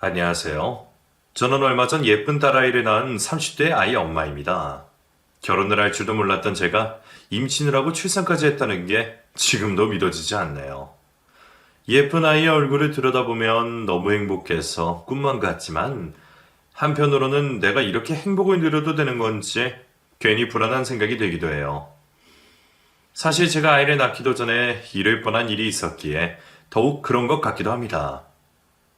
안녕하세요. 저는 얼마 전 예쁜 딸아이를 낳은 30대 아이 엄마입니다. 결혼을 할 줄도 몰랐던 제가 임신을 하고 출산까지 했다는 게 지금도 믿어지지 않네요. 예쁜 아이의 얼굴을 들여다보면 너무 행복해서 꿈만 같지만 한편으로는 내가 이렇게 행복을 누려도 되는 건지 괜히 불안한 생각이 들기도 해요. 사실 제가 아이를 낳기도 전에 이를 뻔한 일이 있었기에 더욱 그런 것 같기도 합니다.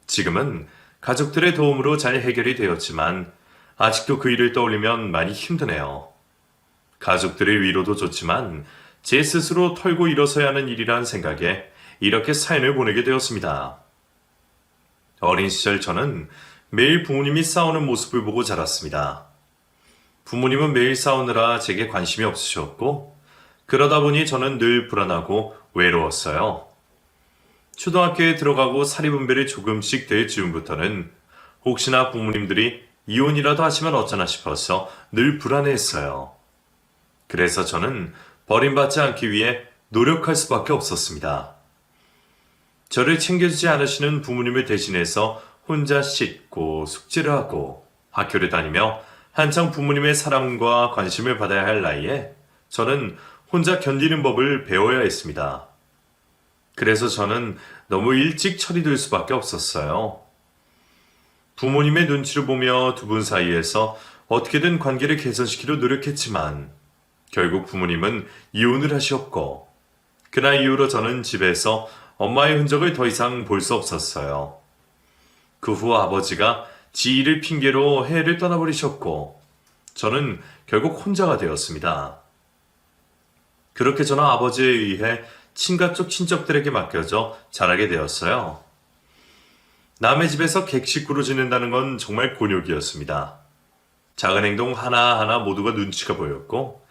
지금은 가족들의 도움으로 잘 해결이 되었지만 아직도 그 일을 떠올리면 많이 힘드네요. 가족들의 위로도 좋지만 제 스스로 털고 일어서야 하는 일이란 생각에 이렇게 사연을 보내게 되었습니다. 어린 시절 저는 매일 부모님이 싸우는 모습을 보고 자랐습니다. 부모님은 매일 싸우느라 제게 관심이 없으셨고 그러다 보니 저는 늘 불안하고 외로웠어요. 초등학교에 들어가고 사리분별이 조금씩 될 즈음부터는 혹시나 부모님들이 이혼이라도 하시면 어쩌나 싶어서 늘 불안해했어요. 그래서 저는 버림받지 않기 위해 노력할 수밖에 없었습니다. 저를 챙겨주지 않으시는 부모님을 대신해서 혼자 씻고 숙제를 하고 학교를 다니며 한창 부모님의 사랑과 관심을 받아야 할 나이에 저는 혼자 견디는 법을 배워야 했습니다. 그래서 저는 너무 일찍 처리될 수밖에 없었어요. 부모님의 눈치를 보며 두 분 사이에서 어떻게든 관계를 개선시키려 노력했지만 결국 부모님은 이혼을 하셨고 그날 이후로 저는 집에서 엄마의 흔적을 더 이상 볼 수 없었어요. 그 후 아버지가 지 일을 핑계로 해외를 떠나버리셨고 저는 결국 혼자가 되었습니다. 그렇게 저는 아버지에 의해 친가 쪽 친척들에게 맡겨져 자라게 되었어요. 남의 집에서 객식구로 지낸다는 건 정말 곤욕이었습니다. 작은 행동 하나하나 모두가 눈치가 보였고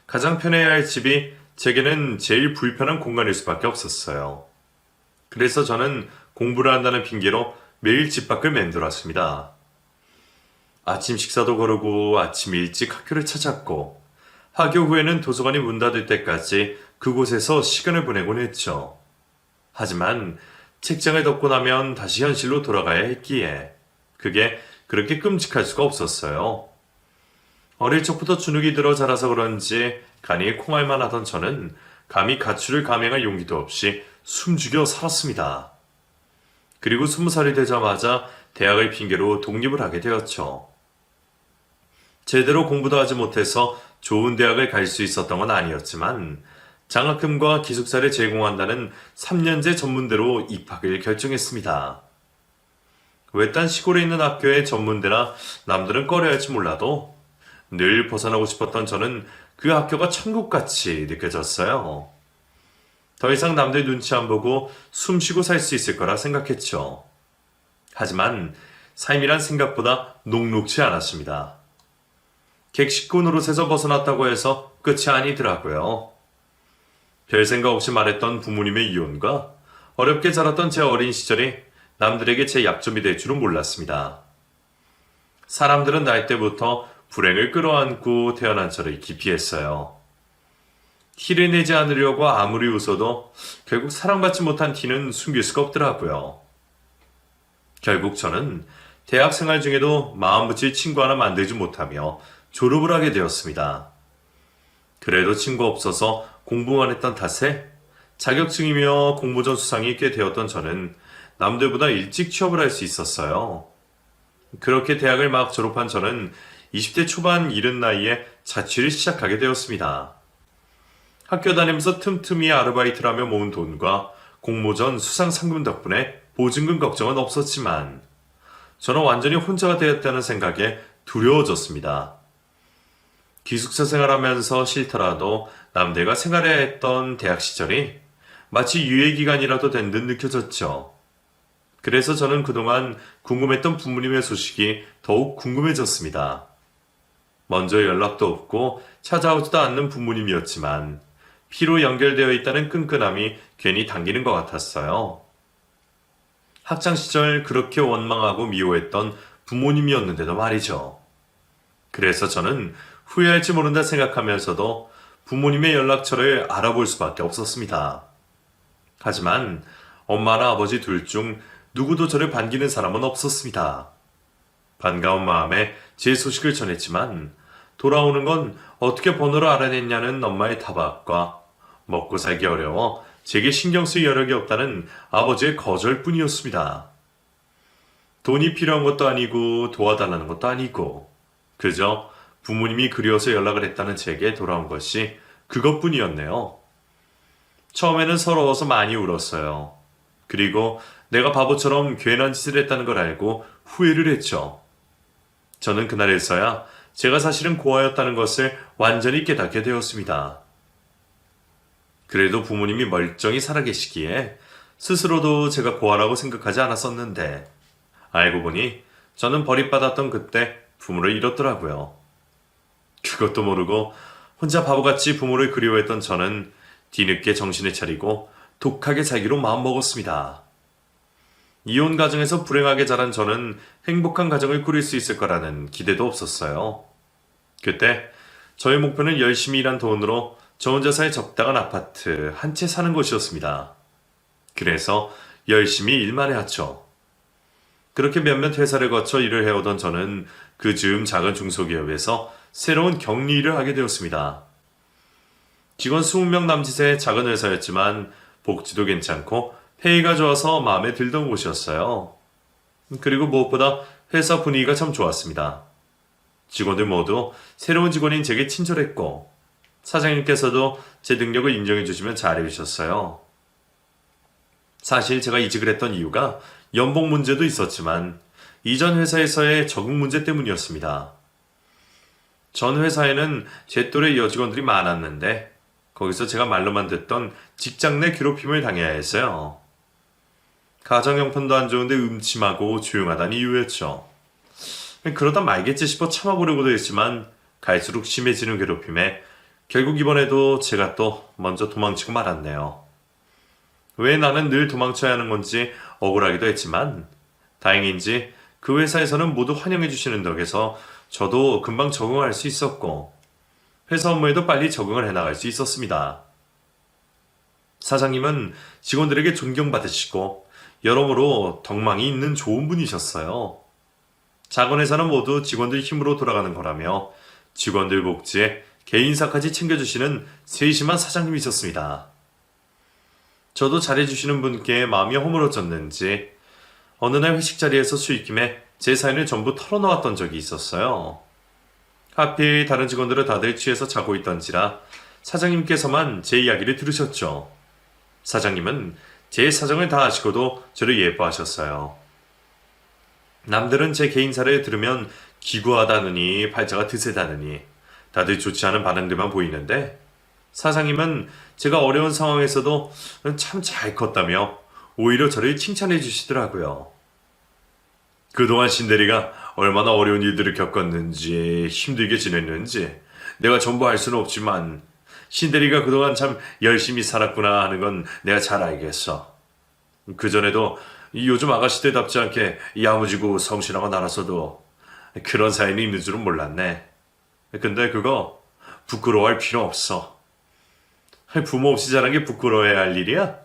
가장 편해야 할 집이 제게는 제일 불편한 공간일 수밖에 없었어요. 그래서 저는 공부를 한다는 핑계로 매일 집 밖을 맴돌았습니다. 아침 식사도 거르고 아침 일찍 학교를 찾았고 학교 후에는 도서관이 문 닫을 때까지 그곳에서 시간을 보내곤 했죠. 하지만 책장을 덮고 나면 다시 현실로 돌아가야 했기에 그게 그렇게 끔찍할 수가 없었어요. 어릴 적부터 주눅이 들어 자라서 그런지 간이 콩알만 하던 저는 감히 가출을 감행할 용기도 없이 숨죽여 살았습니다. 그리고 20살이 되자마자 대학을 핑계로 독립을 하게 되었죠. 제대로 공부도 하지 못해서 좋은 대학을 갈 수 있었던 건 아니었지만 장학금과 기숙사를 제공한다는 3년제 전문대로 입학을 결정했습니다. 외딴 시골에 있는 학교의 전문대라 남들은 꺼려할지 몰라도 늘 벗어나고 싶었던 저는 그 학교가 천국같이 느껴졌어요. 더 이상 남들 눈치 안 보고 숨 쉬고 살 수 있을 거라 생각했죠. 하지만 삶이란 생각보다 녹록지 않았습니다. 객식구 노릇에서 벗어났다고 해서 끝이 아니더라고요. 별 생각 없이 말했던 부모님의 이혼과 어렵게 자랐던 제 어린 시절이 남들에게 제 약점이 될 줄은 몰랐습니다. 사람들은 날 때부터 불행을 끌어안고 태어난 저를 기피했어요. 티를 내지 않으려고 아무리 웃어도 결국 사랑받지 못한 티는 숨길 수가 없더라고요. 결국 저는 대학 생활 중에도 마음 붙일 친구 하나 만들지 못하며 졸업을 하게 되었습니다. 그래도 친구 없어서 공부만 했던 탓에 자격증이며 공모전 수상이 꽤 되었던 저는 남들보다 일찍 취업을 할 수 있었어요. 그렇게 대학을 막 졸업한 저는 20대 초반 이른 나이에 자취를 시작하게 되었습니다. 학교 다니면서 틈틈이 아르바이트를 하며 모은 돈과 공모전 수상 상금 덕분에 보증금 걱정은 없었지만 저는 완전히 혼자가 되었다는 생각에 두려워졌습니다. 기숙사 생활하면서 싫더라도 남들과 생활해야 했던 대학 시절이 마치 유예기간이라도 된 듯 느껴졌죠. 그래서 저는 그동안 궁금했던 부모님의 소식이 더욱 궁금해졌습니다. 먼저 연락도 없고 찾아오지도 않는 부모님이었지만 피로 연결되어 있다는 끈끈함이 괜히 당기는 것 같았어요. 학창시절 그렇게 원망하고 미워했던 부모님이었는데도 말이죠. 그래서 저는 후회할지 모른다 생각하면서도 부모님의 연락처를 알아볼 수밖에 없었습니다. 하지만 엄마나 아버지 둘 중 누구도 저를 반기는 사람은 없었습니다. 반가운 마음에 제 소식을 전했지만 돌아오는 건 어떻게 번호를 알아냈냐는 엄마의 타박과 먹고 살기 어려워 제게 신경 쓸 여력이 없다는 아버지의 거절뿐이었습니다. 돈이 필요한 것도 아니고 도와달라는 것도 아니고 그저 부모님이 그리워서 연락을 했다는 제게 돌아온 것이 그것뿐이었네요. 처음에는 서러워서 많이 울었어요. 그리고 내가 바보처럼 괜한 짓을 했다는 걸 알고 후회를 했죠. 저는 그날에서야 제가 사실은 고아였다는 것을 완전히 깨닫게 되었습니다. 그래도 부모님이 멀쩡히 살아계시기에 스스로도 제가 고아라고 생각하지 않았었는데 알고 보니 저는 버림받았던 그때 부모를 잃었더라고요. 그것도 모르고 혼자 바보같이 부모를 그리워했던 저는 뒤늦게 정신을 차리고 독하게 살기로 마음먹었습니다. 이혼 가정에서 불행하게 자란 저는 행복한 가정을 꾸릴 수 있을 거라는 기대도 없었어요. 그때 저의 목표는 열심히 일한 돈으로 저 혼자 살 적당한 아파트 한 채 사는 것이었습니다. 그래서 열심히 일만 해왔죠. 그렇게 몇몇 회사를 거쳐 일을 해오던 저는 그 즈음 작은 중소기업에서 새로운 격리 일을 하게 되었습니다. 직원 20명 남짓의 작은 회사였지만 복지도 괜찮고 페이가 좋아서 마음에 들던 곳이었어요. 그리고 무엇보다 회사 분위기가 참 좋았습니다. 직원들 모두 새로운 직원인 제게 친절했고 사장님께서도 제 능력을 인정해 주시면 잘해 주셨어요. 사실 제가 이직을 했던 이유가 연봉 문제도 있었지만 이전 회사에서의 적응 문제 때문이었습니다. 전 회사에는 제 또래 여직원들이 많았는데 거기서 제가 말로만 듣던 직장 내 괴롭힘을 당해야 했어요. 가정 형편도 안 좋은데 음침하고 조용하다는 이유였죠. 그러다 말겠지 싶어 참아보려고도 했지만 갈수록 심해지는 괴롭힘에 결국 이번에도 제가 또 먼저 도망치고 말았네요. 왜 나는 늘 도망쳐야 하는 건지 억울하기도 했지만 다행인지 그 회사에서는 모두 환영해 주시는 덕에서 저도 금방 적응할 수 있었고 회사 업무에도 빨리 적응을 해나갈 수 있었습니다. 사장님은 직원들에게 존경받으시고 여러모로 덕망이 있는 좋은 분이셨어요. 작은 회사는 모두 직원들 힘으로 돌아가는 거라며 직원들 복지에 개인사까지 챙겨주시는 세심한 사장님이셨습니다. 저도 잘해주시는 분께 마음이 허물어졌는지 어느 날 회식 자리에서 수익김에 제 사연을 전부 털어놓았던 적이 있었어요. 하필 다른 직원들은 다들 취해서 자고 있던지라 사장님께서만 제 이야기를 들으셨죠. 사장님은 제 사정을 다 아시고도 저를 예뻐하셨어요. 남들은 제 개인사를 들으면 기구하다느니 팔자가 드세다느니 다들 좋지 않은 반응들만 보이는데 사장님은 제가 어려운 상황에서도 참 잘 컸다며 오히려 저를 칭찬해 주시더라고요. 그동안 신대리가 얼마나 어려운 일들을 겪었는지 힘들게 지냈는지 내가 전부 알 수는 없지만 신대리가 그동안 참 열심히 살았구나 하는 건 내가 잘 알겠어. 그전에도 요즘 아가씨들답지 않게 야무지고 성실하고 날았어도 그런 사연이 있는 줄은 몰랐네. 근데 그거 부끄러워할 필요 없어. 부모 없이 자란 게 부끄러워해야 할 일이야?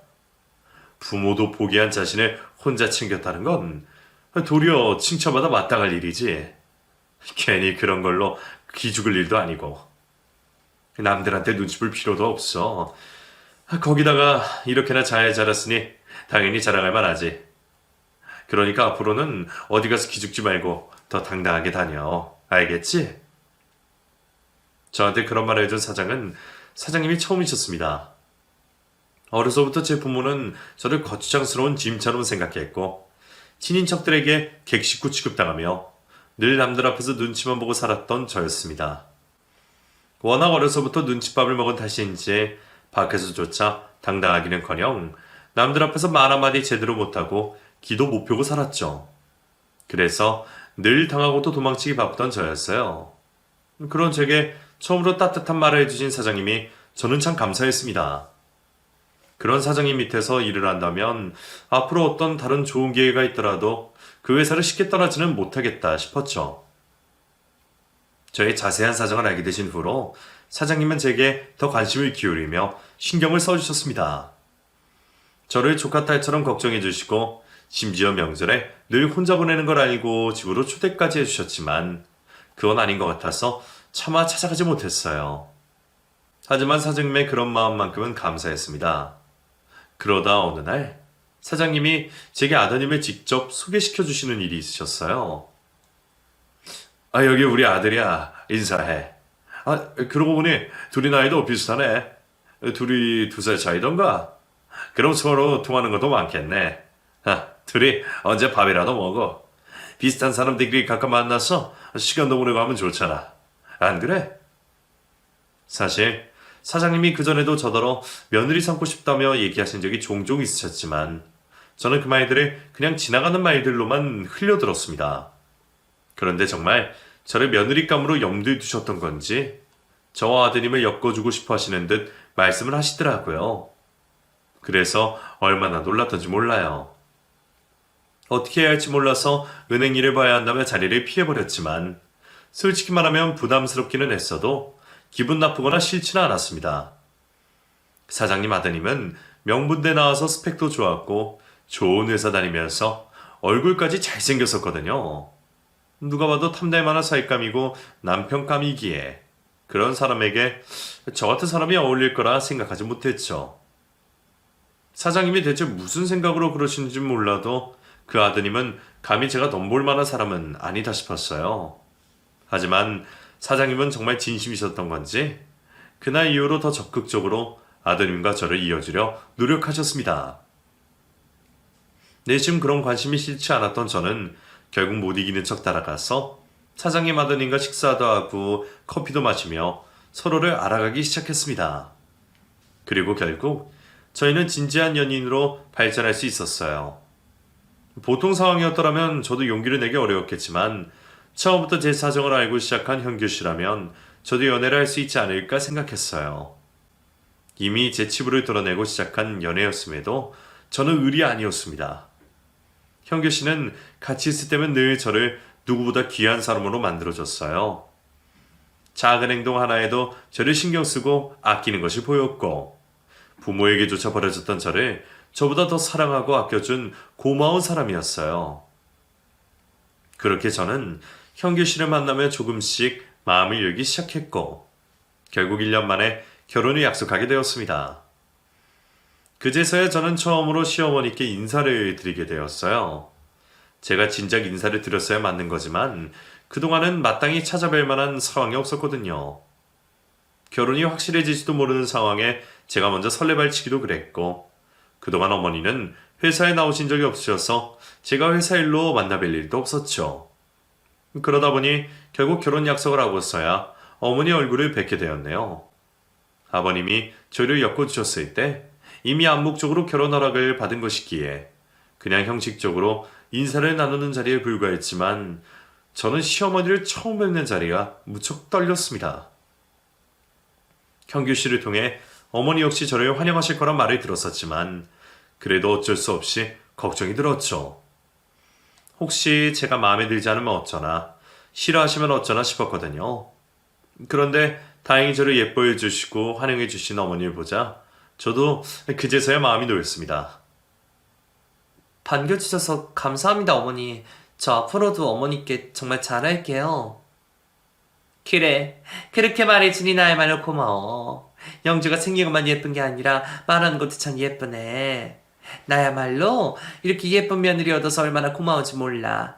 부모도 포기한 자신을 혼자 챙겼다는 건 도리어 칭찬받아 마땅할 일이지. 괜히 그런 걸로 기죽을 일도 아니고. 남들한테 눈치 볼 필요도 없어. 거기다가 이렇게나 잘 자랐으니 당연히 자랑할 만하지. 그러니까 앞으로는 어디 가서 기죽지 말고 더 당당하게 다녀. 알겠지? 저한테 그런 말을 해준 사장은 사장님이 처음이셨습니다. 어려서부터 제 부모는 저를 거추장스러운 짐처럼 생각했고 친인척들에게 객식구 취급당하며 늘 남들 앞에서 눈치만 보고 살았던 저였습니다. 워낙 어려서부터 눈칫밥을 먹은 탓인지 밖에서조차 당당하기는커녕 남들 앞에서 말 한마디 제대로 못하고 기도 못 펴고 살았죠. 그래서 늘 당하고도 도망치기 바쁘던 저였어요. 그런 제게 처음으로 따뜻한 말을 해주신 사장님이 저는 참 감사했습니다. 그런 사장님 밑에서 일을 한다면 앞으로 어떤 다른 좋은 기회가 있더라도 그 회사를 쉽게 떠나지는 못하겠다 싶었죠. 저의 자세한 사정을 알게 되신 후로 사장님은 제게 더 관심을 기울이며 신경을 써주셨습니다. 저를 조카 딸처럼 걱정해 주시고 심지어 명절에 늘 혼자 보내는 걸 알고 집으로 초대까지 해주셨지만 그건 아닌 것 같아서 차마 찾아가지 못했어요. 하지만 사장님의 그런 마음만큼은 감사했습니다. 그러다 어느 날 사장님이 제게 아드님을 직접 소개시켜 주시는 일이 있으셨어요. 여기 우리 아들이야. 인사해. 그러고 보니 둘이 나이도 비슷하네. 둘이 2살 차이던가? 그럼 서로 통하는 것도 많겠네. 둘이 언제 밥이라도 먹어. 비슷한 사람들끼리 가끔 만나서 시간도 보내고 하면 좋잖아. 안 그래? 사실 사장님이 그전에도 저더러 며느리 삼고 싶다며 얘기하신 적이 종종 있으셨지만 저는 그 말들을 그냥 지나가는 말들로만 흘려들었습니다. 그런데 정말 저를 며느리감으로 염두에 두셨던 건지 저와 아드님을 엮어주고 싶어 하시는 듯 말씀을 하시더라고요. 그래서 얼마나 놀랐던지 몰라요. 어떻게 해야 할지 몰라서 은행 일을 봐야 한다며 자리를 피해버렸지만 솔직히 말하면 부담스럽기는 했어도 기분 나쁘거나 싫지는 않았습니다. 사장님 아드님은 명문대 나와서 스펙도 좋았고 좋은 회사 다니면서 얼굴까지 잘생겼었거든요. 누가 봐도 탐날 만한 사윗감이고 남편감이기에 그런 사람에게 저 같은 사람이 어울릴 거라 생각하지 못했죠. 사장님이 대체 무슨 생각으로 그러시는지 몰라도 그 아드님은 감히 제가 덤볼 만한 사람은 아니다 싶었어요. 하지만 사장님은 정말 진심이셨던 건지 그날 이후로 더 적극적으로 아드님과 저를 이어주려 노력하셨습니다. 내심 그런 관심이 싫지 않았던 저는 결국 못 이기는 척 따라가서 사장님 아드님과 식사도 하고 커피도 마시며 서로를 알아가기 시작했습니다. 그리고 결국 저희는 진지한 연인으로 발전할 수 있었어요. 보통 상황이었더라면 저도 용기를 내기 어려웠겠지만 처음부터 제 사정을 알고 시작한 현규 씨라면 저도 연애를 할 수 있지 않을까 생각했어요. 이미 제 치부를 드러내고 시작한 연애였음에도 저는 의리 아니었습니다. 현규 씨는 같이 있을 때면 늘 저를 누구보다 귀한 사람으로 만들어줬어요. 작은 행동 하나에도 저를 신경 쓰고 아끼는 것이 보였고 부모에게조차 버려졌던 저를 저보다 더 사랑하고 아껴준 고마운 사람이었어요. 그렇게 저는 현규 씨를 만나며 조금씩 마음을 열기 시작했고 결국 1년 만에 결혼을 약속하게 되었습니다. 그제서야 저는 처음으로 시어머니께 인사를 드리게 되었어요. 제가 진작 인사를 드렸어야 맞는 거지만 그동안은 마땅히 찾아뵐 만한 상황이 없었거든요. 결혼이 확실해질지도 모르는 상황에 제가 먼저 설레발치기도 그랬고 그동안 어머니는 회사에 나오신 적이 없으셔서 제가 회사 일로 만나뵐 일도 없었죠. 그러다 보니 결국 결혼 약속을 하고서야 어머니 얼굴을 뵙게 되었네요. 아버님이 저를 엮어주셨을 때 이미 암묵적으로 결혼 허락을 받은 것이기에 그냥 형식적으로 인사를 나누는 자리에 불과했지만 저는 시어머니를 처음 뵙는 자리가 무척 떨렸습니다. 현규 씨를 통해 어머니 역시 저를 환영하실 거란 말을 들었었지만 그래도 어쩔 수 없이 걱정이 들었죠. 혹시 제가 마음에 들지 않으면 어쩌나 싫어하시면 어쩌나 싶었거든요. 그런데 다행히 저를 예뻐해 주시고 환영해 주신 어머니를 보자 저도 그제서야 마음이 놓였습니다. 반겨주셔서 감사합니다, 어머니. 저 앞으로도 어머니께 정말 잘할게요. 그래, 그렇게 말해주니 나야말로 고마워. 영주가 생긴 것만 예쁜 게 아니라 말하는 것도 참 예쁘네. 나야말로 이렇게 예쁜 며느리 얻어서 얼마나 고마운지 몰라.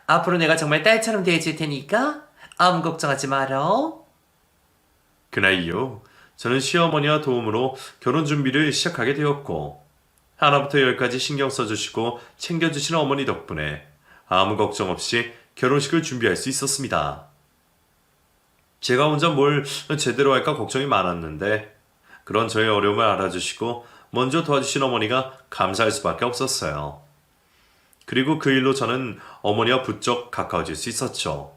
앞으로 내가 정말 딸처럼 대해줄 테니까 아무 걱정하지 말어. 그날 이후 저는 시어머니와 도움으로 결혼 준비를 시작하게 되었고 하나부터 10까지 신경 써주시고 챙겨주시는 어머니 덕분에 아무 걱정 없이 결혼식을 준비할 수 있었습니다. 제가 혼자 뭘 제대로 할까 걱정이 많았는데 그런 저의 어려움을 알아주시고 먼저 도와주신 어머니가 감사할 수밖에 없었어요. 그리고 그 일로 저는 어머니와 부쩍 가까워질 수 있었죠.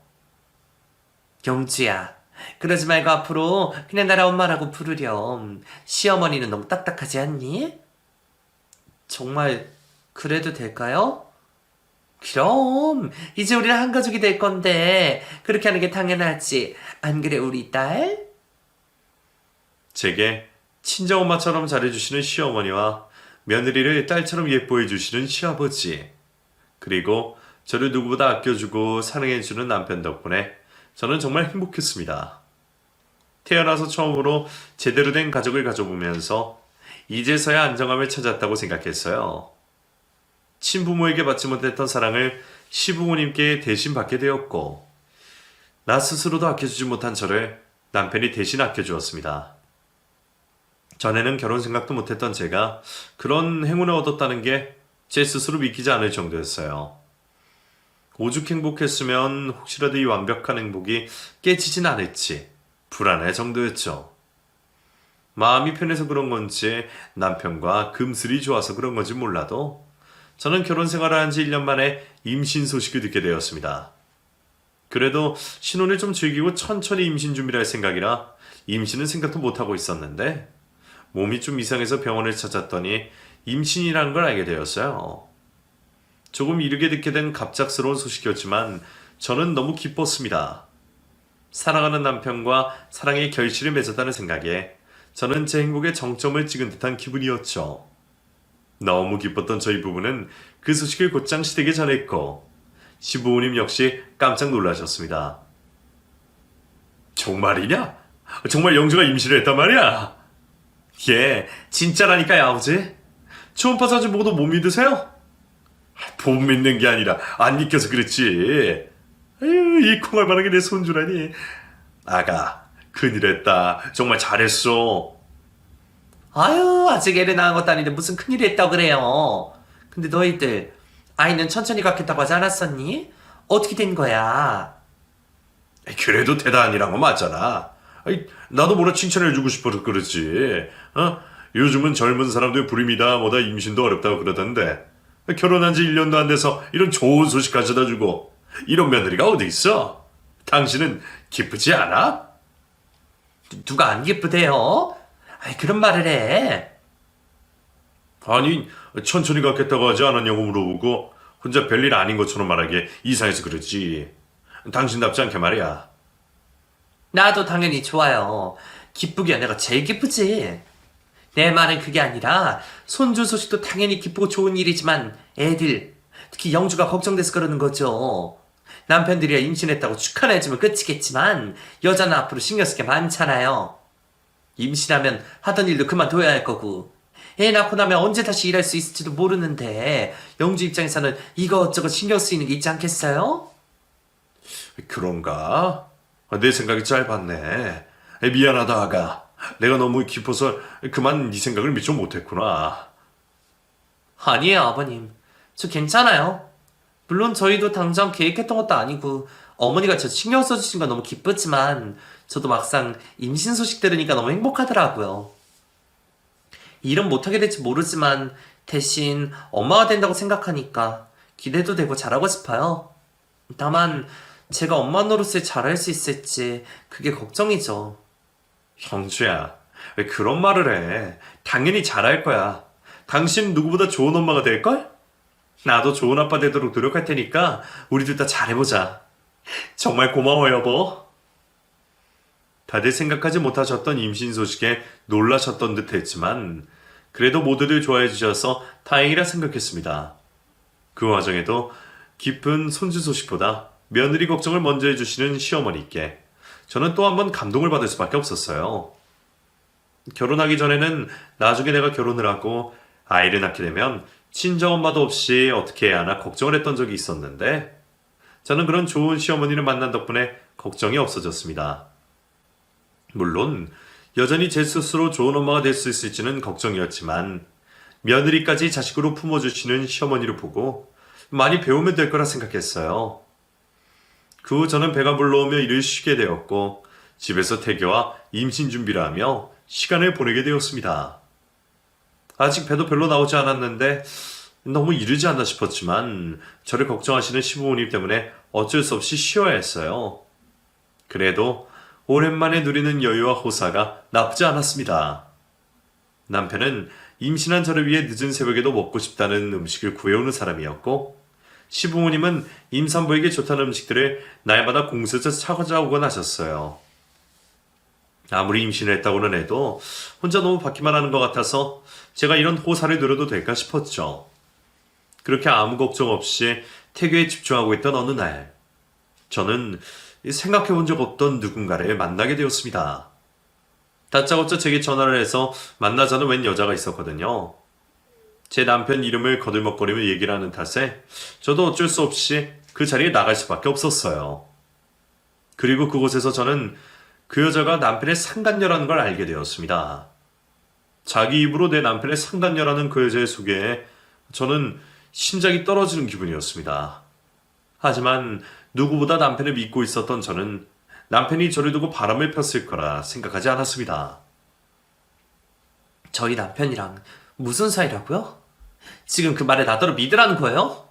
영주야, 그러지 말고 앞으로 그냥 나를 엄마라고 부르렴. 시어머니는 너무 딱딱하지 않니? 정말 그래도 될까요? 그럼 이제 우리는 한 가족이 될 건데 그렇게 하는 게 당연하지. 안 그래 우리 딸? 제게 친정엄마처럼 잘해주시는 시어머니와 며느리를 딸처럼 예뻐해 주시는 시아버지, 그리고 저를 누구보다 아껴주고 사랑해주는 남편 덕분에 저는 정말 행복했습니다. 태어나서 처음으로 제대로 된 가족을 가져보면서 이제서야 안정감을 찾았다고 생각했어요. 친부모에게 받지 못했던 사랑을 시부모님께 대신 받게 되었고, 나 스스로도 아껴주지 못한 저를 남편이 대신 아껴주었습니다. 전에는 결혼 생각도 못했던 제가 그런 행운을 얻었다는 게 제 스스로 믿기지 않을 정도였어요. 오죽 행복했으면 혹시라도 이 완벽한 행복이 깨지진 않을지 불안할 정도였죠. 마음이 편해서 그런 건지 남편과 금슬이 좋아서 그런 건지 몰라도 저는 결혼 생활을 한 지 1년 만에 임신 소식을 듣게 되었습니다. 그래도 신혼을 좀 즐기고 천천히 임신 준비를 할 생각이라 임신은 생각도 못하고 있었는데 몸이 좀 이상해서 병원을 찾았더니 임신이라는 걸 알게 되었어요. 조금 이르게 듣게 된 갑작스러운 소식이었지만 저는 너무 기뻤습니다. 사랑하는 남편과 사랑의 결실을 맺었다는 생각에 저는 제 행복의 정점을 찍은 듯한 기분이었죠. 너무 기뻤던 저희 부부는 그 소식을 곧장 시댁에 전했고 시부모님 역시 깜짝 놀라셨습니다. 정말이냐? 정말 영주가 임신을 했단 말이야? 예, 진짜라니까요, 아버지. 초음파 사진 보고도 못 믿으세요? 못 믿는 게 아니라 안 믿겨서 그렇지. 아유, 이 콩알바닥에 내 손주라니. 아가, 큰일했다. 정말 잘했어. 아유, 아직 애를 낳은 것도 아닌데 무슨 큰일이 했다고 그래요. 근데 너희들 아이는 천천히 갖겠다고 하지 않았었니? 어떻게 된 거야? 그래도 대단이란 거 맞잖아. 아이, 나도 뭐라 칭찬해주고 싶어서 그렇지. 요즘은 젊은 사람들 불임이다 뭐다 임신도 어렵다고 그러던데 결혼한 지 1년도 안 돼서 이런 좋은 소식 가져다 주고 이런 며느리가 어디 있어? 당신은 기쁘지 않아? 누가 안 기쁘대요? 아이, 그런 말을 해. 아니, 천천히 갖겠다고 하지 않았냐고 물어보고 혼자 별일 아닌 것처럼 말하기에 이상해서 그렇지. 당신답지 않게 말이야. 나도 당연히 좋아요. 기쁘기야 내가 제일 기쁘지. 내 말은 그게 아니라 손주 소식도 당연히 기쁘고 좋은 일이지만 애들, 특히 영주가 걱정돼서 그러는 거죠. 남편들이야 임신했다고 축하해주면 끝이겠지만 여자는 앞으로 신경 쓸 게 많잖아요. 임신하면 하던 일도 그만둬야 할 거고 애 낳고 나면 언제 다시 일할 수 있을지도 모르는데 영주 입장에서는 이것저것 신경 쓰이는 게 있지 않겠어요? 그런가? 내 생각이 짧았네. 미안하다, 아가. 내가 너무 깊어서 그만 네 생각을 미처 못했구나. 아니에요, 아버님. 저 괜찮아요. 물론 저희도 당장 계획했던 것도 아니고 어머니가 저 신경 써주신 건 너무 기쁘지만 저도 막상 임신 소식 들으니까 너무 행복하더라고요. 일은 못하게 될지 모르지만 대신 엄마가 된다고 생각하니까 기대도 되고 잘하고 싶어요. 다만 제가 엄마 노릇을 잘할 수 있을지 그게 걱정이죠. 형주야, 왜 그런 말을 해? 당연히 잘할 거야. 당신 누구보다 좋은 엄마가 될걸? 나도 좋은 아빠 되도록 노력할 테니까 우리 둘 다 잘해보자. 정말 고마워, 여보. 다들 생각하지 못하셨던 임신 소식에 놀라셨던 듯 했지만 그래도 모두들 좋아해 주셔서 다행이라 생각했습니다. 그 와중에도 깊은 손주 소식보다 며느리 걱정을 먼저 해주시는 시어머니께 저는 또 한 번 감동을 받을 수밖에 없었어요. 결혼하기 전에는 나중에 내가 결혼을 하고 아이를 낳게 되면 친정엄마도 없이 어떻게 해야 하나 걱정을 했던 적이 있었는데 저는 그런 좋은 시어머니를 만난 덕분에 걱정이 없어졌습니다. 물론 여전히 제 스스로 좋은 엄마가 될 수 있을지는 걱정이었지만 며느리까지 자식으로 품어주시는 시어머니를 보고 많이 배우면 될 거라 생각했어요. 그 후 저는 배가 불러오며 일을 쉬게 되었고 집에서 태교와 임신 준비를 하며 시간을 보내게 되었습니다. 아직 배도 별로 나오지 않았는데 너무 이르지 않나 싶었지만 저를 걱정하시는 시부모님 때문에 어쩔 수 없이 쉬어야 했어요. 그래도 오랜만에 누리는 여유와 호사가 나쁘지 않았습니다. 남편은 임신한 저를 위해 늦은 새벽에도 먹고 싶다는 음식을 구해오는 사람이었고 시부모님은 임산부에게 좋다는 음식들을 날마다 공수해서 찾아오곤 하셨어요. 아무리 임신을 했다고는 해도 혼자 너무 받기만 하는 것 같아서 제가 이런 호사를 누려도 될까 싶었죠. 그렇게 아무 걱정 없이 태교에 집중하고 있던 어느 날, 저는 생각해 본 적 없던 누군가를 만나게 되었습니다. 다짜고짜 제게 전화를 해서 만나자는 웬 여자가 있었거든요. 제 남편 이름을 거들먹거리며 얘기를 하는 탓에 저도 어쩔 수 없이 그 자리에 나갈 수밖에 없었어요. 그리고 그곳에서 저는 그 여자가 남편의 상간녀라는 걸 알게 되었습니다. 자기 입으로 내 남편의 상간녀라는 그 여자의 소개에 저는 심장이 떨어지는 기분이었습니다. 하지만 누구보다 남편을 믿고 있었던 저는 남편이 저를 두고 바람을 폈을 거라 생각하지 않았습니다. 저희 남편이랑 무슨 사이라고요? 지금 그 말에 나더러 믿으라는 거예요?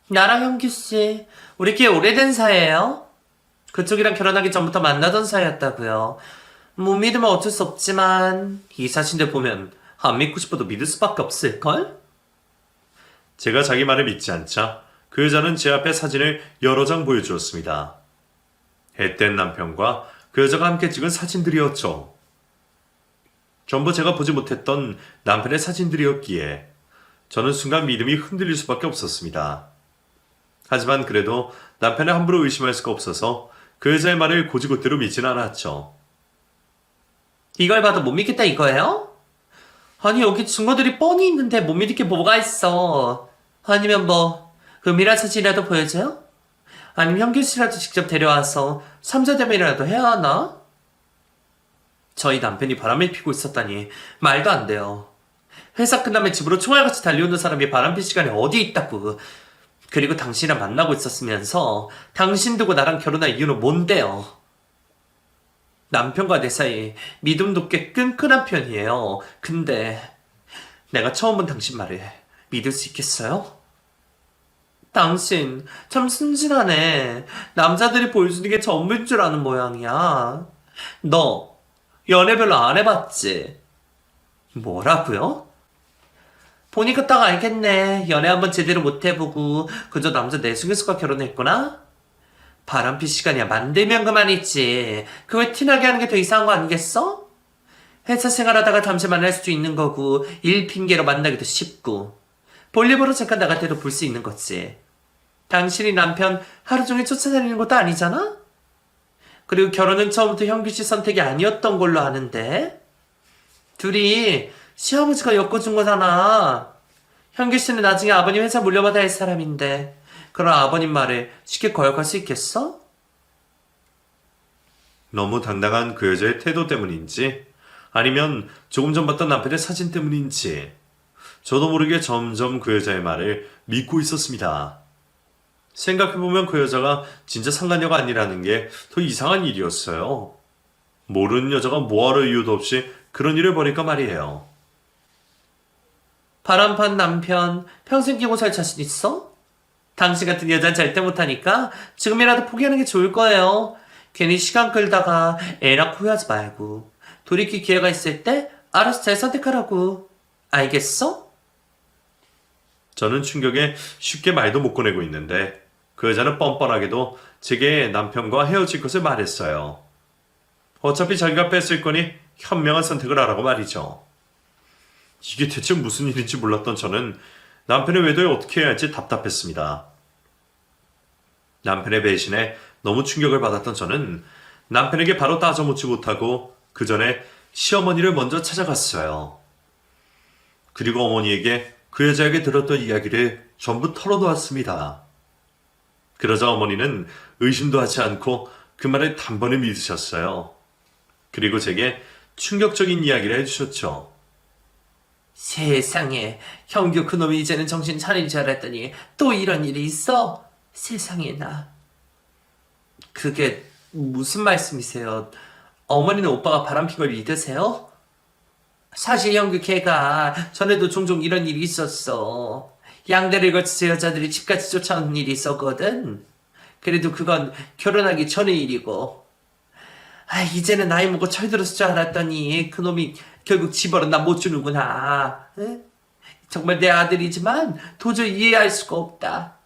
나랑 형규씨, 우리 꽤 오래된 사이예요? 그쪽이랑 결혼하기 전부터 만나던 사이였다고요. 못 믿으면 어쩔 수 없지만 이 사진들 보면 안 믿고 싶어도 믿을 수밖에 없을걸? 제가 자기 말을 믿지 않자 그 여자는 제 앞에 사진을 여러 장 보여주었습니다. 앳된 남편과 그 여자가 함께 찍은 사진들이었죠. 전부 제가 보지 못했던 남편의 사진들이었기에 저는 순간 믿음이 흔들릴 수밖에 없었습니다. 하지만 그래도 남편을 함부로 의심할 수가 없어서 그 여자의 말을 고지고대로 믿진 않았죠. 이걸 봐도 못 믿겠다 이거예요? 아니 여기 증거들이 뻔히 있는데 못 믿을 게 뭐가 있어. 아니면 뭐 은밀한 사진이라도 보여줘요? 아니면 형규씨라도 직접 데려와서 삼자대면이라도 해야 하나? 저희 남편이 바람을 피고 있었다니 말도 안 돼요. 회사 끝나면 집으로 총알같이 달려오는 사람이 바람필 시간이 어디 있다고. 그리고 당신이랑 만나고 있었으면서 당신 두고 나랑 결혼할 이유는 뭔데요? 남편과 내 사이 믿음도 꽤 끈끈한 편이에요. 근데 내가 처음 본 당신 말을 믿을 수 있겠어요? 당신 참 순진하네. 남자들이 보여주는 게 전부인 줄 아는 모양이야. 너 연애 별로 안 해봤지? 뭐라고요? 보니까 딱 알겠네. 연애 한번 제대로 못 해보고 그저 남자 내숭에서가 결혼했구나? 바람필 시간이야 만들면 그만이지. 그걸 티나게 하는 게 더 이상한 거 아니겠어? 회사 생활하다가 잠시 만날 수도 있는 거고 일 핑계로 만나기도 쉽고 볼일 보러 잠깐 나갈 때도 볼 수 있는 거지. 당신이 남편 하루 종일 쫓아다니는 것도 아니잖아? 그리고 결혼은 처음부터 형규씨 선택이 아니었던 걸로 아는데 둘이 시아버지가 엮어준 거잖아. 형규씨는 나중에 아버님 회사 물려받아야 할 사람인데 그런 아버님 말을 쉽게 거역할 수 있겠어? 너무 당당한 그 여자의 태도 때문인지 아니면 조금 전 봤던 남편의 사진 때문인지 저도 모르게 점점 그 여자의 말을 믿고 있었습니다. 생각해보면 그 여자가 진짜 상간녀가 아니라는 게 더 이상한 일이었어요. 모르는 여자가 뭐하러 이유도 없이 그런 일을 벌일까 말이에요. 바람판 남편 평생 끼고 살 자신 있어? 당신 같은 여자는 절대 못하니까 지금이라도 포기하는 게 좋을 거예요. 괜히 시간 끌다가 애 낳고 후회하지 말고 돌이킬 기회가 있을 때 알아서 잘 선택하라고. 알겠어? 저는 충격에 쉽게 말도 못 꺼내고 있는데 그 여자는 뻔뻔하게도 제게 남편과 헤어질 것을 말했어요. 어차피 자기가 뺐을 거니 현명한 선택을 하라고 말이죠. 이게 대체 무슨 일인지 몰랐던 저는 남편의 외도에 어떻게 해야 할지 답답했습니다. 남편의 배신에 너무 충격을 받았던 저는 남편에게 바로 따져묻지 못하고 그 전에 시어머니를 먼저 찾아갔어요. 그리고 어머니에게 그 여자에게 들었던 이야기를 전부 털어놓았습니다. 그러자 어머니는 의심도 하지 않고 그 말을 단번에 믿으셨어요. 그리고 제게 충격적인 이야기를 해주셨죠. 세상에, 형규 그놈이 이제는 정신 차린 줄 알았더니 또 이런 일이 있어? 세상에나. 그게 무슨 말씀이세요? 어머니는 오빠가 바람핀 걸 믿으세요? 사실 형규 걔가 전에도 종종 이런 일이 있었어. 양대를 거쳐서 여자들이 집까지 쫓아오는 일이 있었거든. 그래도 그건 결혼하기 전의 일이고. 이제는 나이 먹고 철들었을 줄 알았더니 그놈이 결국 집어는 나 못 주는구나. 응? 정말 내 아들이지만 도저히 이해할 수가 없다.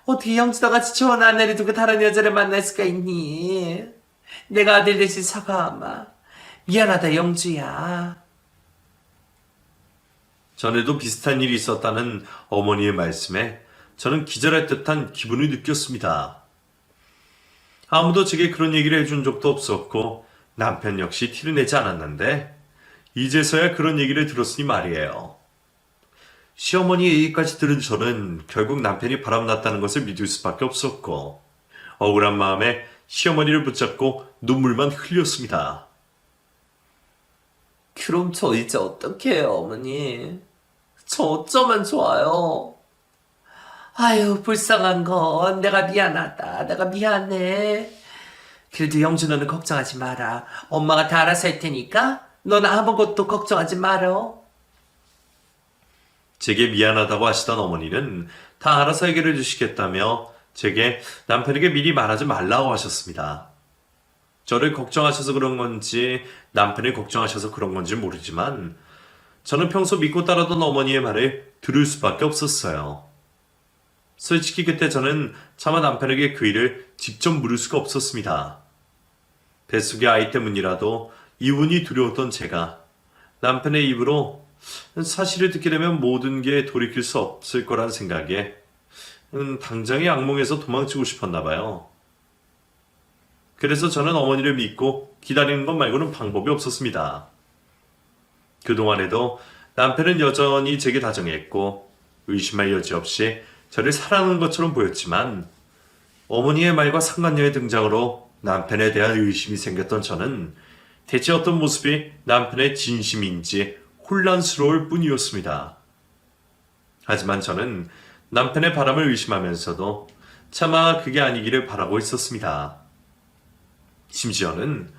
어떻게 형수도 같이 좋은 아내를 두고 다른 여자를 만날 수가 있니? 내가 아들 대신 사과하마. 미안하다, 영주야. 전에도 비슷한 일이 있었다는 어머니의 말씀에 저는 기절할 듯한 기분을 느꼈습니다. 아무도 제게 그런 얘기를 해준 적도 없었고 남편 역시 티를 내지 않았는데 이제서야 그런 얘기를 들었으니 말이에요. 시어머니의 얘기까지 들은 저는 결국 남편이 바람났다는 것을 믿을 수밖에 없었고 억울한 마음에 시어머니를 붙잡고 눈물만 흘렸습니다. 그럼 저 이제 어떡해요, 어머니? 저 어쩌면 좋아요? 아유, 불쌍한 건 내가 미안하다. 내가 미안해. 그래도 영주 너는 걱정하지 마라. 엄마가 다 알아서 할 테니까 너는 아무것도 걱정하지 말어. 제게 미안하다고 하시던 어머니는 다 알아서 해결해 주시겠다며 제게 남편에게 미리 말하지 말라고 하셨습니다. 저를 걱정하셔서 그런 건지 남편을 걱정하셔서 그런 건지 모르지만 저는 평소 믿고 따르던 어머니의 말을 들을 수밖에 없었어요. 솔직히 그때 저는 차마 남편에게 그 일을 직접 물을 수가 없었습니다. 뱃속의 아이 때문이라도 이혼이 두려웠던 제가 남편의 입으로 사실을 듣게 되면 모든 게 돌이킬 수 없을 거란 생각에 당장의 악몽에서 도망치고 싶었나 봐요. 그래서 저는 어머니를 믿고 기다리는 것 말고는 방법이 없었습니다. 그동안에도 남편은 여전히 제게 다정했고 의심할 여지 없이 저를 사랑하는 것처럼 보였지만 어머니의 말과 상간녀의 등장으로 남편에 대한 의심이 생겼던 저는 대체 어떤 모습이 남편의 진심인지 혼란스러울 뿐이었습니다. 하지만 저는 남편의 바람을 의심하면서도 차마 그게 아니기를 바라고 있었습니다. 심지어는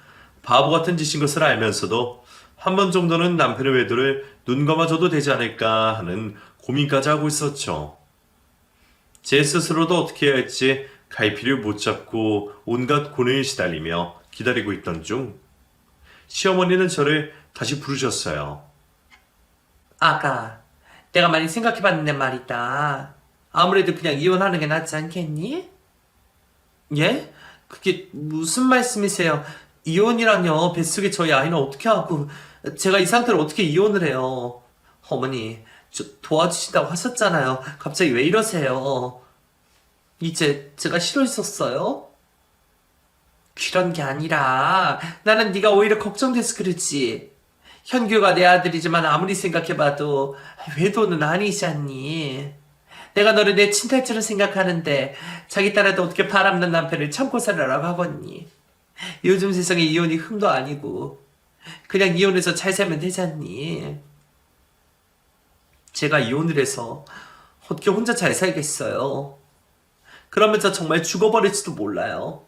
바보 같은 짓인 것을 알면서도 한 번 정도는 남편의 외도를 눈 감아줘도 되지 않을까 하는 고민까지 하고 있었죠. 제 스스로도 어떻게 해야 할지 갈피를 못 잡고 온갖 고뇌에 시달리며 기다리고 있던 중 시어머니는 저를 다시 부르셨어요. 아가, 내가 많이 생각해봤는데 말이다. 아무래도 그냥 이혼하는 게 낫지 않겠니? 예? 그게 무슨 말씀이세요? 이혼이라뇨. 뱃속에 저희 아이는 어떻게 하고 제가 이 상태로 어떻게 이혼을 해요? 어머니, 저 도와주신다고 하셨잖아요. 갑자기 왜 이러세요? 이제 제가 싫어했었어요? 그런 게 아니라 나는 네가 오히려 걱정돼서 그러지. 현규가 내 아들이지만 아무리 생각해봐도 외도는 아니잖니. 내가 너를 내 친딸처럼 생각하는데 자기 딸한테 어떻게 바람난 남편을 참고 살아라고 하겠니. 요즘 세상에 이혼이 흠도 아니고 그냥 이혼해서 잘 살면 되잖니. 제가 이혼을 해서 어떻게 혼자 잘 살겠어요. 그러면서 정말 죽어버릴지도 몰라요.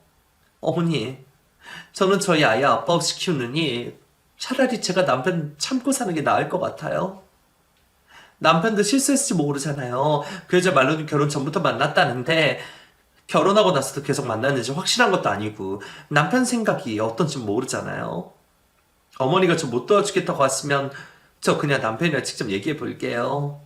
어머니, 저는 저희 아이 아빠 없이 키우느니 차라리 제가 남편 참고 사는 게 나을 것 같아요. 남편도 실수했을지 모르잖아요. 그 여자 말로는 결혼 전부터 만났다는데 결혼하고 나서도 계속 만났는지 확실한 것도 아니고 남편 생각이 어떤지 모르잖아요. 어머니가 저 못 도와주겠다고 했으면 저 그냥 남편이랑 직접 얘기해 볼게요.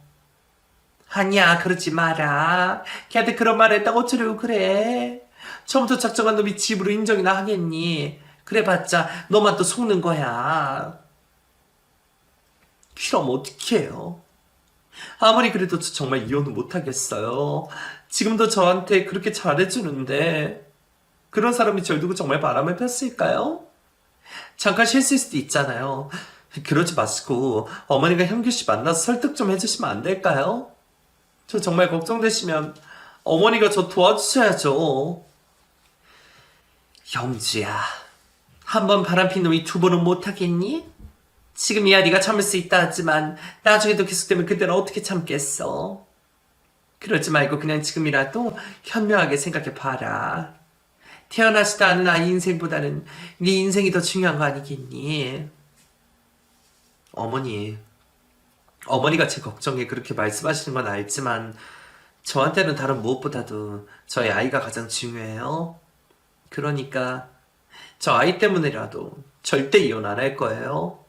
아니야, 그러지 마라. 걔한테 그런 말을 했다고 어쩌려고 그래. 처음부터 작정한 놈이 집으로 인정이나 하겠니. 그래봤자 너만 또 속는 거야. 그럼 어떡해요. 아무리 그래도 저 정말 이혼은 못하겠어요. 지금도 저한테 그렇게 잘해주는데 그런 사람이 절 두고 정말 바람을 폈을까요? 잠깐 실수일 수도 있잖아요. 그러지 마시고 어머니가 현규씨 만나서 설득 좀 해주시면 안 될까요? 저 정말 걱정되시면 어머니가 저 도와주셔야죠. 영주야, 한 번 바람핀 놈이 두 번은 못하겠니? 지금이야 네가 참을 수 있다 하지만 나중에도 계속되면 그때는 어떻게 참겠어. 그러지 말고 그냥 지금이라도 현명하게 생각해봐라. 태어나지도 않은 아이 인생보다는 네 인생이 더 중요한 거 아니겠니? 어머니가 제 걱정에 그렇게 말씀하시는 건 알지만 저한테는 다른 무엇보다도 저희 아이가 가장 중요해요. 그러니까 저 아이 때문에라도 절대 이혼 안 할 거예요.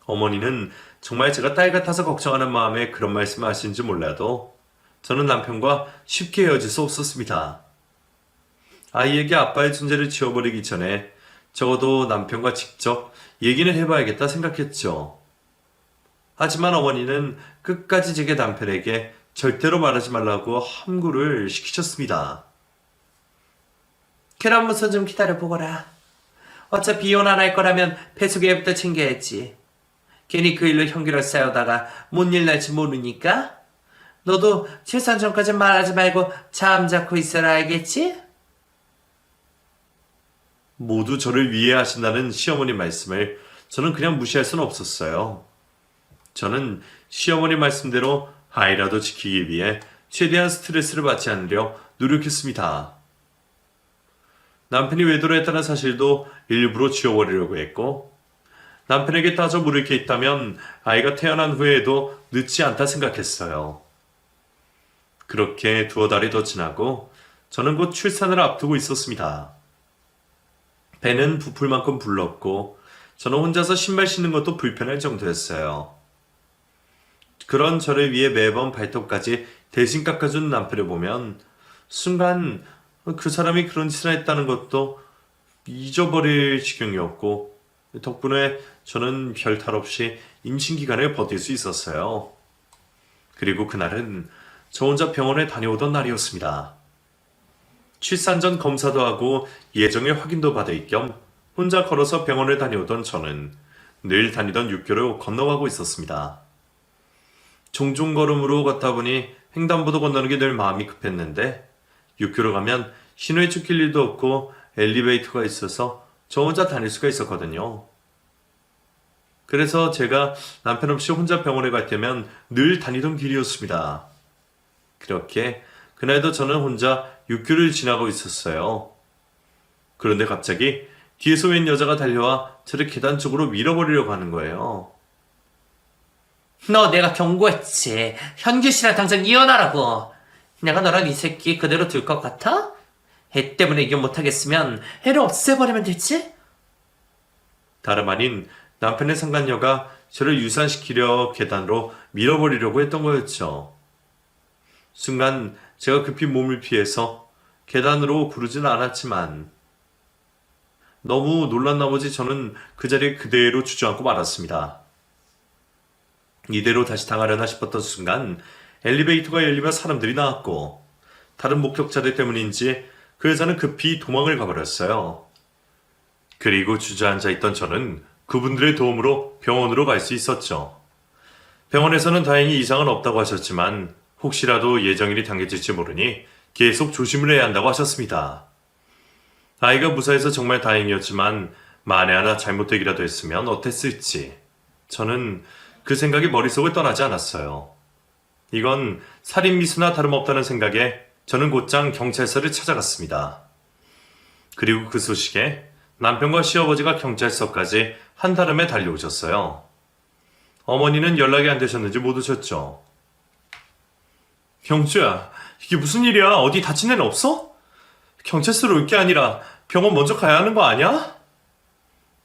어머니는 정말 제가 딸 같아서 걱정하는 마음에 그런 말씀을 하시는지 몰라도 저는 남편과 쉽게 헤어질 수 없었습니다. 아이에게 아빠의 존재를 지워버리기 전에 적어도 남편과 직접 얘기는 해봐야겠다 생각했죠. 하지만 어머니는 끝까지 제게 남편에게 절대로 말하지 말라고 함구를 시키셨습니다. 그럼부터 좀 기다려보거라. 어차피 이혼 안 할 거라면 배수계부터 챙겨야지. 괜히 그 일로 형기를 쌓여다가 뭔 일 날지 모르니까. 너도 출산 전까지 말하지 말고 잠자코 있어라, 알겠지? 모두 저를 위해하신다는 시어머니 말씀을 저는 그냥 무시할 수는 없었어요. 저는 시어머니 말씀대로 아이라도 지키기 위해 최대한 스트레스를 받지 않으려 노력했습니다. 남편이 외도했다는 사실도 일부러 지워버리려고 했고, 남편에게 따져 물을 게 있다면 아이가 태어난 후에도 늦지 않다 생각했어요. 그렇게 두어 달이 더 지나고 저는 곧 출산을 앞두고 있었습니다. 배는 부풀 만큼 불렀고 저는 혼자서 신발 신는 것도 불편할 정도였어요. 그런 저를 위해 매번 발톱까지 대신 깎아준 남편을 보면 순간 그 사람이 그런 짓을 했다는 것도 잊어버릴 지경이었고, 덕분에 저는 별탈 없이 임신 기간을 버틸 수 있었어요. 그리고 그날은 저 혼자 병원에 다녀오던 날이었습니다. 출산 전 검사도 하고 예정일 확인도 받을 겸 혼자 걸어서 병원을 다녀오던 저는 늘 다니던 육교를 건너가고 있었습니다. 종종 걸음으로 걷다 보니 횡단보도 건너는 게 늘 마음이 급했는데, 육교로 가면 신호에 쫓길 일도 없고 엘리베이터가 있어서 저 혼자 다닐 수가 있었거든요. 그래서 제가 남편 없이 혼자 병원에 갈 때면 늘 다니던 길이었습니다. 그렇게 그날도 저는 혼자 육교를 지나고 있었어요. 그런데 갑자기 뒤에서 웬 여자가 달려와 저를 계단 쪽으로 밀어버리려고 하는 거예요. 너 내가 경고했지. 현규 씨랑 당장 이혼하라고. 내가 너랑 이 새끼 그대로 둘 것 같아? 애 때문에 이혼 못하겠으면 애를 없애버리면 되지? 다름 아닌 남편의 상간녀가 저를 유산시키려 계단으로 밀어버리려고 했던 거였죠. 순간 제가 급히 몸을 피해서 계단으로 구르진 않았지만 너무 놀란 나머지 저는 그 자리에 그대로 주저앉고 말았습니다. 이대로 다시 당하려나 싶었던 순간 엘리베이터가 열리며 사람들이 나왔고, 다른 목격자들 때문인지 그 여자는 급히 도망을 가버렸어요. 그리고 주저앉아 있던 저는 그분들의 도움으로 병원으로 갈 수 있었죠. 병원에서는 다행히 이상은 없다고 하셨지만 혹시라도 예정일이 당겨질지 모르니 계속 조심을 해야 한다고 하셨습니다. 아이가 무사해서 정말 다행이었지만 만에 하나 잘못되기라도 했으면 어땠을지 저는 그 생각이 머릿속을 떠나지 않았어요. 이건 살인미수나 다름없다는 생각에 저는 곧장 경찰서를 찾아갔습니다. 그리고 그 소식에 남편과 시어버지가 경찰서까지 한달음에 달려오셨어요. 어머니는 연락이 안 되셨는지 못 오셨죠. 경주야, 이게 무슨 일이야? 어디 다친 애는 없어? 경찰서로 올 게 아니라 병원 먼저 가야 하는 거 아니야?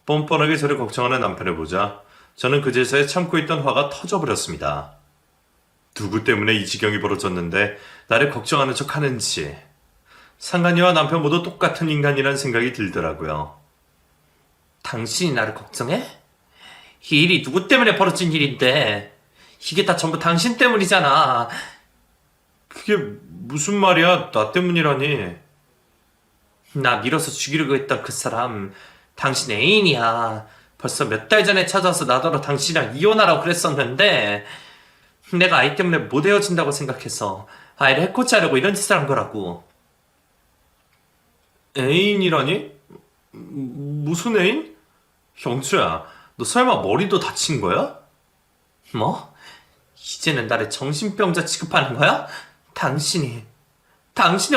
뻔뻔하게 저를 걱정하는 남편을 보자 저는 그제서야 참고 있던 화가 터져버렸습니다. 누구 때문에 이 지경이 벌어졌는데 나를 걱정하는 척 하는지, 상간녀와 남편 모두 똑같은 인간이란 생각이 들더라고요. 당신이 나를 걱정해? 이 일이 누구 때문에 벌어진 일인데 이게 다 전부 당신 때문이잖아. 그게 무슨 말이야? 나 때문이라니. 나 밀어서 죽이려고 했던 그 사람 당신 애인이야. 벌써 몇 달 전에 찾아와서 나더러 당신이랑 이혼하라고 그랬었는데 내가 아이 때문에 못 헤어진다고 생각해서 아이를 해코지 하려고 이런 짓을 한 거라고. 애인이라니? 무슨 애인? 경주야, 너 설마 머리도 다친 거야? 뭐? 이제는 나를 정신병자 취급하는 거야? 당신이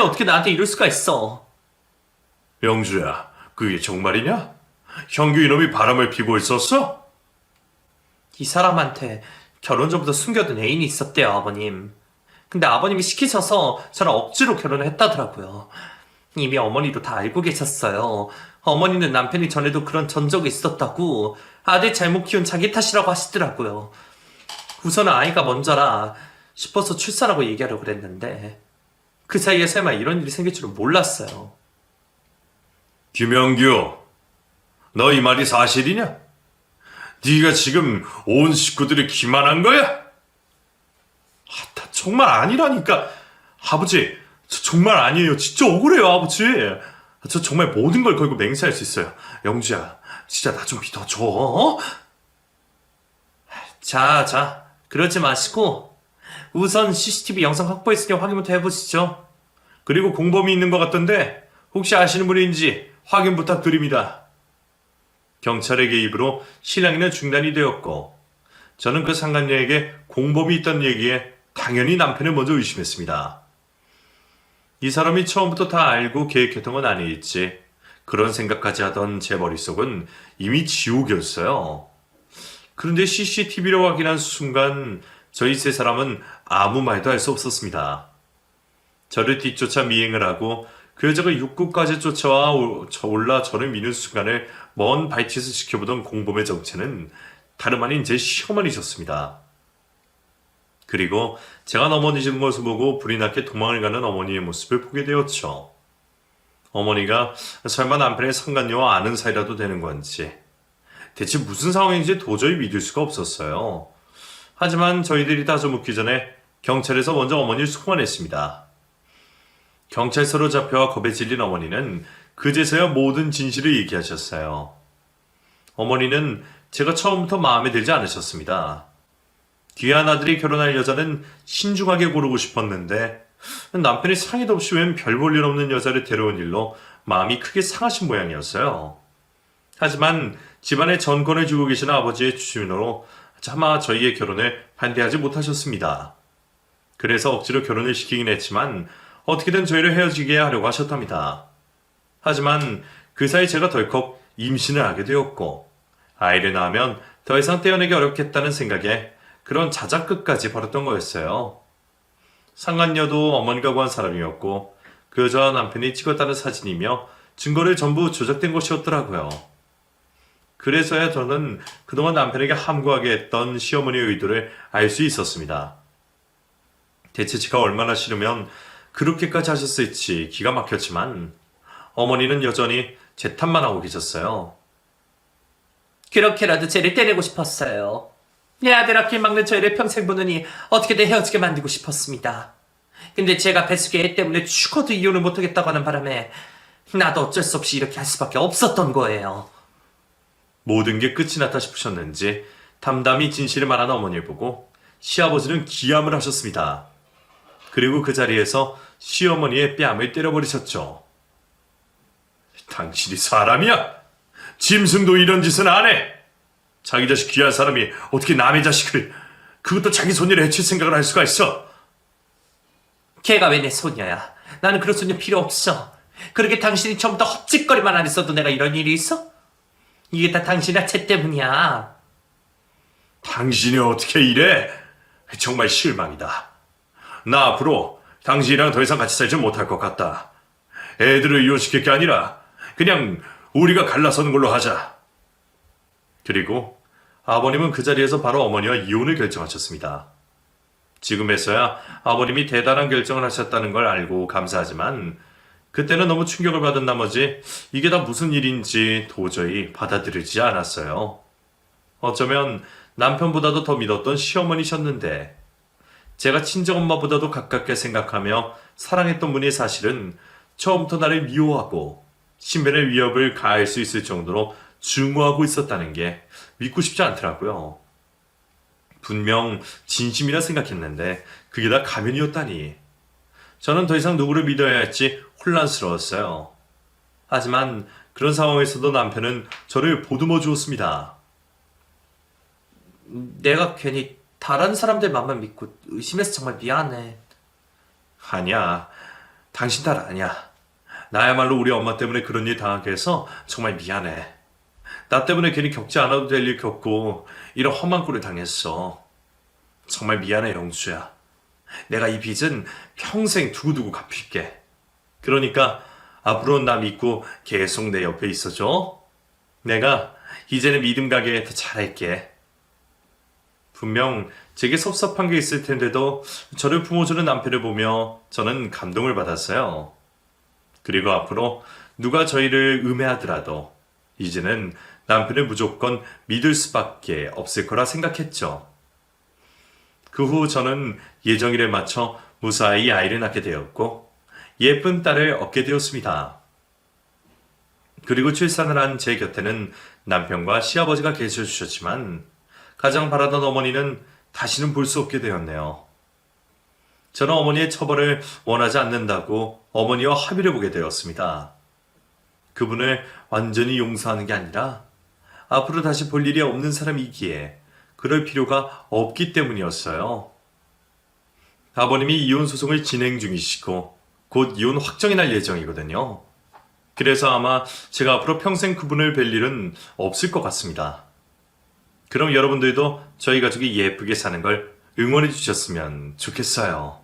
어떻게 나한테 이럴 수가 있어? 영주야, 그게 정말이냐? 형규 이놈이 바람을 피고 있었어? 이 사람한테 결혼 전부터 숨겨둔 애인이 있었대요, 아버님. 근데 아버님이 시키셔서 저랑 억지로 결혼을 했다더라고요. 이미 어머니도 다 알고 계셨어요. 어머니는 남편이 전에도 그런 전적이 있었다고 아들 잘못 키운 자기 탓이라고 하시더라고요. 우선은 아이가 먼저라 싶어서 출산하고 얘기하려고 그랬는데 그 사이에 설마 이런 일이 생길 줄은 몰랐어요. 김영규, 너 이 말이 사실이냐? 네가 지금 온 식구들이 기만한 거야? 나 정말 아니라니까. 아버지, 저 정말 아니에요. 진짜 억울해요, 아버지. 저 정말 모든 걸 걸고 맹세할 수 있어요. 영주야, 진짜 나 좀 믿어줘. 어? 자, 그러지 마시고 우선 CCTV 영상 확보했으니 확인부터 해보시죠. 그리고 공범이 있는 것 같던데 혹시 아시는 분인지 확인 부탁드립니다. 경찰의 개입으로 실랑이는 중단이 되었고 저는 그 상간녀에게 공범이 있다는 얘기에 당연히 남편을 먼저 의심했습니다. 이 사람이 처음부터 다 알고 계획했던 건 아니겠지. 그런 생각까지 하던 제 머릿속은 이미 지옥이었어요. 그런데 CCTV로 확인한 순간 저희 세 사람은 아무 말도 할 수 없었습니다. 저를 뒤쫓아 미행을 하고 그 여자가 육구까지 쫓아와 올라 저를 미는 순간을 먼 발치에서 지켜보던 공범의 정체는 다름 아닌 제 시어머니셨습니다. 그리고 제가 넘어지는 것을 보고 불이 나게 도망을 가는 어머니의 모습을 보게 되었죠. 어머니가 설마 남편의 상간녀와 아는 사이라도 되는 건지 대체 무슨 상황인지 도저히 믿을 수가 없었어요. 하지만 저희들이 다 좀 묻기 전에 경찰에서 먼저 어머니를 소환했습니다. 경찰서로 잡혀와 겁에 질린 어머니는 그제서야 모든 진실을 얘기하셨어요. 어머니는 제가 처음부터 마음에 들지 않으셨습니다. 귀한 아들이 결혼할 여자는 신중하게 고르고 싶었는데 남편이 상의도 없이 웬 별 볼 일 없는 여자를 데려온 일로 마음이 크게 상하신 모양이었어요. 하지만 집안에 전권을 쥐고 계시는 아버지의 추진으로 차마 저희의 결혼을 반대하지 못하셨습니다. 그래서 억지로 결혼을 시키긴 했지만 어떻게든 저희를 헤어지게 하려고 하셨답니다. 하지만 그 사이 제가 덜컥 임신을 하게 되었고 아이를 낳으면 더 이상 떼어내기 어렵겠다는 생각에 그런 자작극까지 벌였던 거였어요. 상간녀도 어머니가 구한 사람이었고 그 여자와 남편이 찍었다는 사진이며 증거를 전부 조작된 것이었더라고요. 그래서야 저는 그동안 남편에게 함구하게 했던 시어머니의 의도를 알 수 있었습니다. 대체 제가 얼마나 싫으면 그렇게까지 하셨을지 기가 막혔지만 어머니는 여전히 제 탓만 하고 계셨어요. 그렇게라도 쟤를 때리고 싶었어요. 내 아들 앞길 막는 저희를 평생 보느니 어떻게든 헤어지게 만들고 싶었습니다. 근데 제가 배숙의 애 때문에 죽어도 이혼을 못하겠다고 하는 바람에 나도 어쩔 수 없이 이렇게 할 수밖에 없었던 거예요. 모든 게 끝이 났다 싶으셨는지 담담히 진실을 말하는 어머니를 보고 시아버지는 기함을 하셨습니다. 그리고 그 자리에서 시어머니의 뺨을 때려버리셨죠. 당신이 사람이야? 짐승도 이런 짓은 안 해! 자기 자식 귀한 사람이 어떻게 남의 자식을, 그것도 자기 손녀를 해칠 생각을 할 수가 있어? 걔가 왜 내 손녀야? 나는 그런 손녀 필요 없어. 그렇게 당신이 처음부터 헛짓거리만 안 했어도 내가 이런 일이 있어? 이게 다 당신이나 쟤 때문이야. 당신이 어떻게 이래? 정말 실망이다. 나 앞으로 당신이랑 더 이상 같이 살지 못할 것 같다. 애들을 이혼시킬 게 아니라 그냥 우리가 갈라서는 걸로 하자. 그리고 아버님은 그 자리에서 바로 어머니와 이혼을 결정하셨습니다. 지금에서야 아버님이 대단한 결정을 하셨다는 걸 알고 감사하지만 그때는 너무 충격을 받은 나머지 이게 다 무슨 일인지 도저히 받아들이지 않았어요. 어쩌면 남편보다도 더 믿었던 시어머니셨는데 제가 친정엄마보다도 가깝게 생각하며 사랑했던 분이 사실은 처음부터 나를 미워하고 신변의 위협을 가할 수 있을 정도로 증오하고 있었다는 게 믿고 싶지 않더라고요. 분명 진심이라 생각했는데 그게 다 가면이었다니. 저는 더 이상 누구를 믿어야 할지 혼란스러웠어요. 하지만 그런 상황에서도 남편은 저를 보듬어 주었습니다. 내가 괜히 다른 사람들 맘만 믿고 의심해서 정말 미안해. 아니야. 당신 탓 아니야. 나야말로 우리 엄마 때문에 그런 일 당하게 해서 정말 미안해. 나 때문에 괜히 겪지 않아도 될 일 겪고 이런 험한 꼴을 당했어. 정말 미안해, 영수야. 내가 이 빚은 평생 두고두고 갚을게. 그러니까 앞으로는 나 믿고 계속 내 옆에 있어줘. 내가 이제는 믿음 가게 더 잘할게. 분명 제게 섭섭한 게 있을 텐데도 저를 품어주는 남편을 보며 저는 감동을 받았어요. 그리고 앞으로 누가 저희를 음해하더라도 이제는 남편을 무조건 믿을 수밖에 없을 거라 생각했죠. 그 후 저는 예정일에 맞춰 무사히 아이를 낳게 되었고 예쁜 딸을 얻게 되었습니다. 그리고 출산을 한 제 곁에는 남편과 시아버지가 계셔 주셨지만 가장 바라던 어머니는 다시는 볼 수 없게 되었네요. 저는 어머니의 처벌을 원하지 않는다고 어머니와 합의를 보게 되었습니다. 그분을 완전히 용서하는 게 아니라 앞으로 다시 볼 일이 없는 사람이기에 그럴 필요가 없기 때문이었어요. 아버님이 이혼 소송을 진행 중이시고 곧 이혼 확정이 날 예정이거든요. 그래서 아마 제가 앞으로 평생 그분을 뵐 일은 없을 것 같습니다. 그럼 여러분들도 저희 가족이 예쁘게 사는 걸 응원해 주셨으면 좋겠어요.